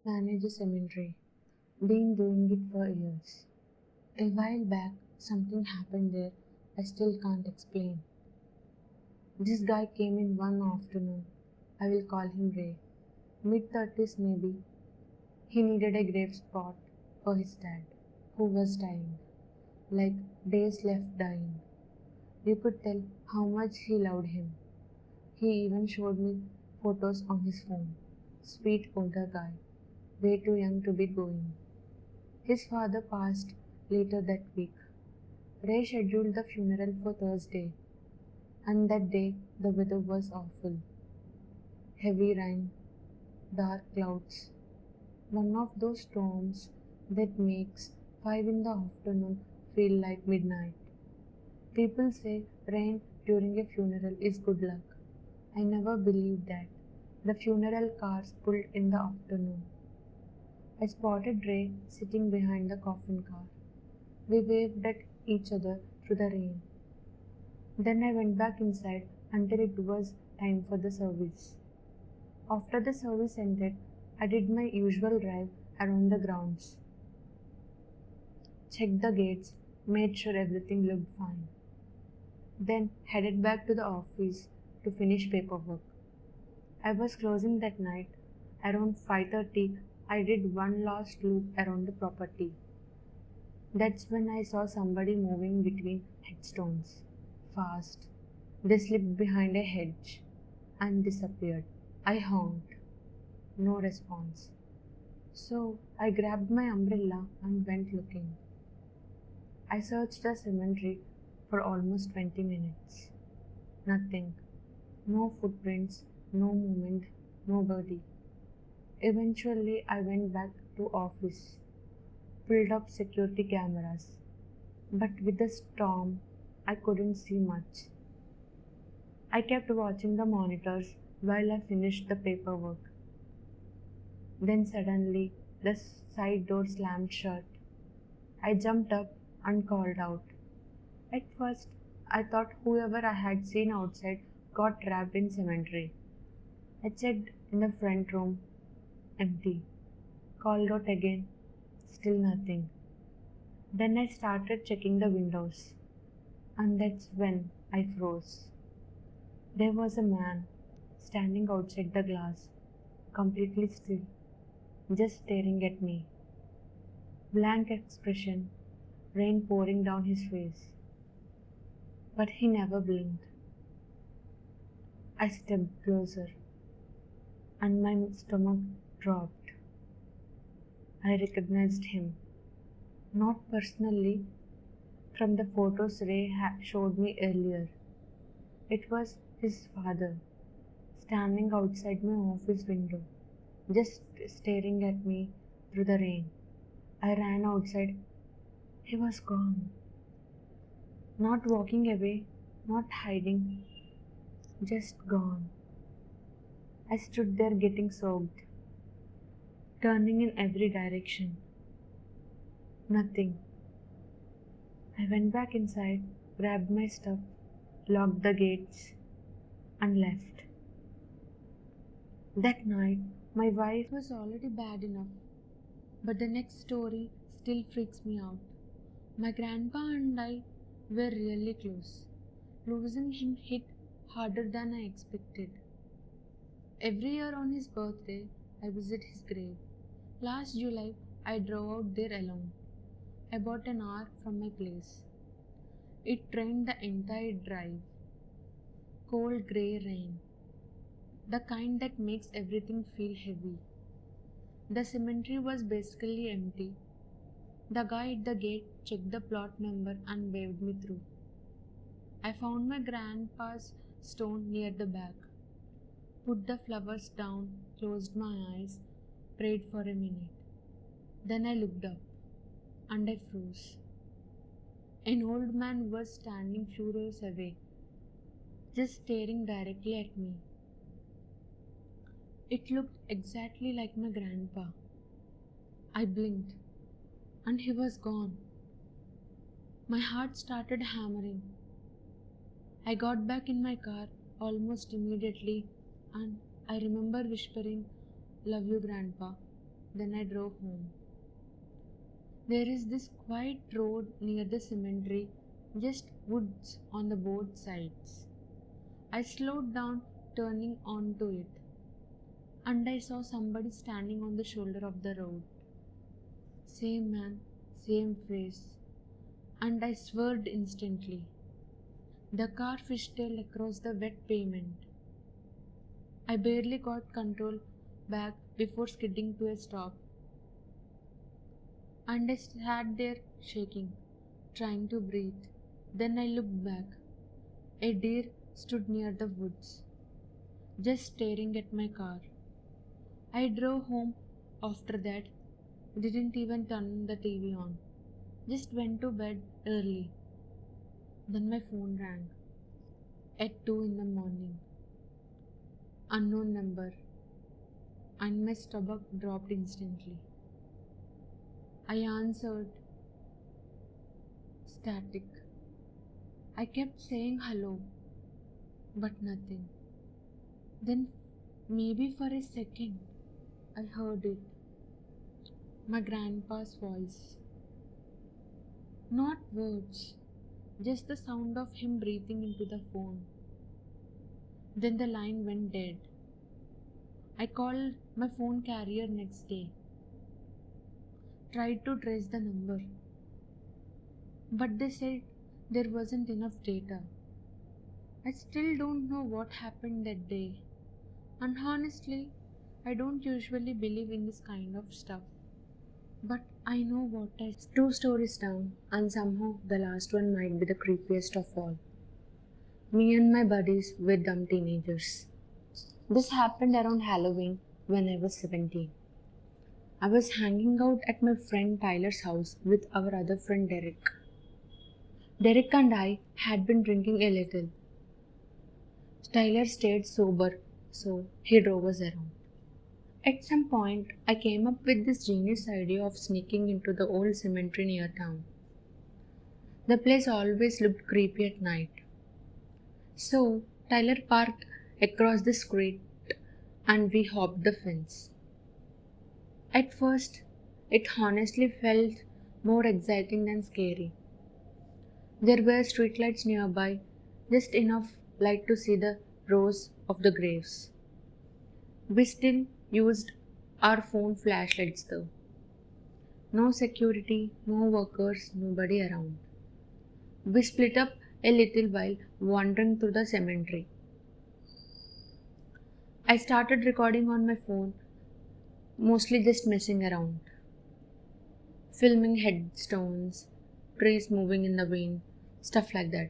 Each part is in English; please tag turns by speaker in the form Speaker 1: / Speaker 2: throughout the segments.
Speaker 1: manage a cemetery. Been doing it for years. A while back, something happened there I still can't explain. This guy came in one afternoon. I will call him Ray. Mid-30s maybe. He needed a grave spot for his dad, who was dying. Like days left dying. You could tell how much he loved him. He even showed me photos on his phone. Sweet older guy, way too young to be going. His father passed later that week. Ray scheduled the funeral for Thursday, and that day the weather was awful. Heavy rain, dark clouds, one of those storms that makes 5 in the afternoon feel like midnight. People say rain during a funeral is good luck. I never believed that. The funeral cars pulled in the afternoon. I spotted Ray sitting behind the coffin car. We waved at each other through the rain. Then I went back inside until it was time for the service. After the service ended, I did my usual drive around the grounds, checked the gates, made sure everything looked fine. Then headed back to the office to finish paperwork. I was closing that night. Around 5:30, I did one last loop around the property. That's when I saw somebody moving between headstones. Fast. They slipped behind a hedge and disappeared. I honked. No response. So I grabbed my umbrella and went looking. I searched the cemetery for almost 20 minutes. Nothing. No footprints, no movement, nobody. Eventually I went back to office, pulled up security cameras, but with the storm I couldn't see much. I kept watching the monitors while I finished the paperwork. Then suddenly the side door slammed shut. I jumped up and called out. At first I thought whoever I had seen outside got trapped in cemetery. I checked in the front room, empty. Called out again, still nothing. Then I started checking the windows, and that's when I froze. There was a man standing outside the glass, completely still, just staring at me. Blank expression, rain pouring down his face. But he never blinked. I stepped closer, and my stomach dropped. I recognized him, not personally, from the photos Ray showed me earlier. It was his father, standing outside my office window, just staring at me through the rain. I ran outside. He was gone. Not walking away, not hiding, just gone. I stood there getting soaked, turning in every direction. Nothing. I went back inside, grabbed my stuff, locked the gates, and left. That night, my wife was already bad enough, but the next story still freaks me out. My grandpa and I were really close. Losing him hit harder than I expected. Every year on his birthday, I visit his grave. Last July, I drove out there alone, about an hour from my place. It rained the entire drive. Cold grey rain. The kind that makes everything feel heavy. The cemetery was basically empty. The guy at the gate checked the plot number and waved me through. I found my grandpa's stone near the back, put the flowers down, closed my eyes, prayed for a minute. Then I looked up, and I froze. An old man was standing few rows away, just staring directly at me. It looked exactly like my grandpa. I blinked, and he was gone. My heart started hammering. I got back in my car almost immediately, and I remember whispering, "Love you, Grandpa." Then I drove home. There is this quiet road near the cemetery, just woods on the both sides. I slowed down, turning onto it, and I saw somebody standing on the shoulder of the road. Same man, same face, and I swerved instantly. The car fishtailed across the wet pavement. I barely got control back before skidding to a stop, and I sat there shaking, trying to breathe. Then I looked back. A deer stood near the woods, just staring at my car. I drove home after that, didn't even turn the TV on, just went to bed early. Then my phone rang at 2 in the morning. Unknown number, and my stomach dropped instantly. I answered, static. I kept saying hello, but nothing. Then, maybe for a second, I heard it. My grandpa's voice. Not words, just the sound of him breathing into the phone. Then the line went dead. I called my phone carrier next day. Tried to trace the number, but they said there wasn't enough data. I still don't know what happened that day, and honestly, I don't usually believe in this kind of stuff. But I know what I... 2 stories down, and somehow the last one might be the creepiest of all. Me and my buddies were dumb teenagers. This happened around Halloween when I was 17. I was hanging out at my friend Tyler's house with our other friend Derek. Derek and I had been drinking a little. Tyler stayed sober, so he drove us around. At some point, I came up with this genius idea of sneaking into the old cemetery near town. The place always looked creepy at night. So, Tyler parked across the street and we hopped the fence. At first, it honestly felt more exciting than scary. There were streetlights nearby, just enough light to see the rows of the graves. We still used our phone flashlights though. No security, no workers, nobody around. We split up a little while wandering through the cemetery. I started recording on my phone, mostly just messing around. Filming headstones, trees moving in the wind, stuff like that.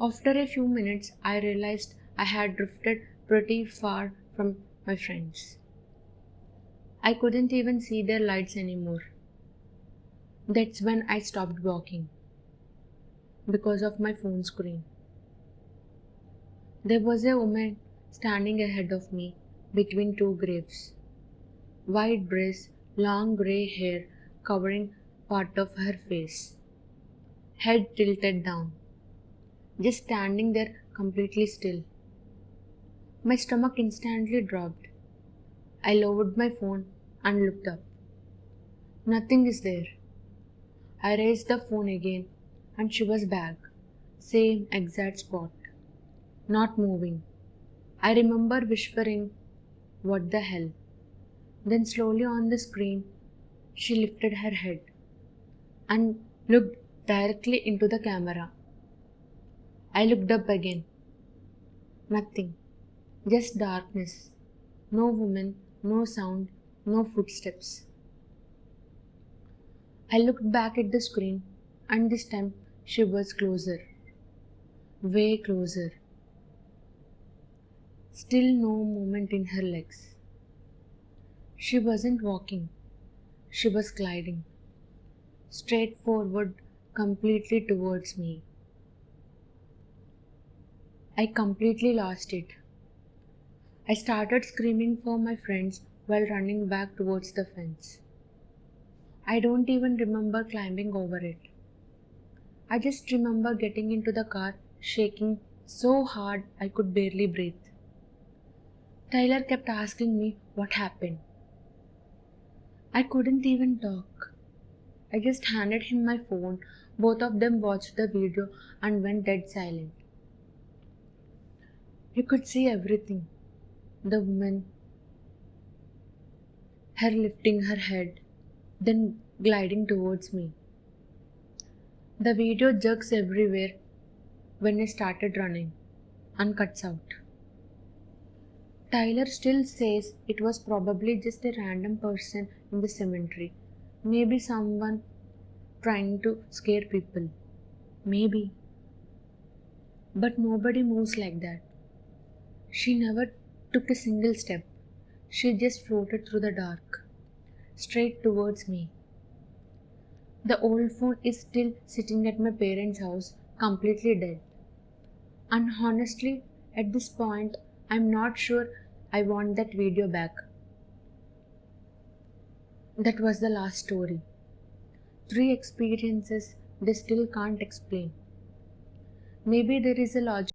Speaker 1: After a few minutes, I realized I had drifted pretty far from my friends. I couldn't even see their lights anymore. That's when I stopped walking, because of my phone screen. There was a woman standing ahead of me between 2 graves. White dress, long grey hair covering part of her face. Head tilted down. Just standing there completely still. My stomach instantly dropped. I lowered my phone and looked up. Nothing is there. I raised the phone again and she was back. Same exact spot. Not moving. I remember whispering, "What the hell?" Then slowly on the screen, she lifted her head and looked directly into the camera. I looked up again. Nothing. Just darkness. No woman, no sound, no footsteps. I looked back at the screen and this time she was closer. Way closer. Still no movement in her legs. She wasn't walking. She was gliding. Straight forward, completely towards me. I completely lost it. I started screaming for my friends while running back towards the fence. I don't even remember climbing over it. I just remember getting into the car, shaking so hard I could barely breathe. Tyler kept asking me what happened. I couldn't even talk. I just handed him my phone. Both of them watched the video and went dead silent. He could see everything. The woman, her lifting her head, then gliding towards me. The video jerks everywhere when I started running and cuts out. Tyler still says it was probably just a random person in the cemetery. Maybe someone trying to scare people. Maybe. But nobody moves like that. She never took a single step. She just floated through the dark, straight towards me. The old phone is still sitting at my parents' house, completely dead. And honestly, at this point, I'm not sure I want that video back. That was the last story. 3 experiences they still can't explain. Maybe there is a logic.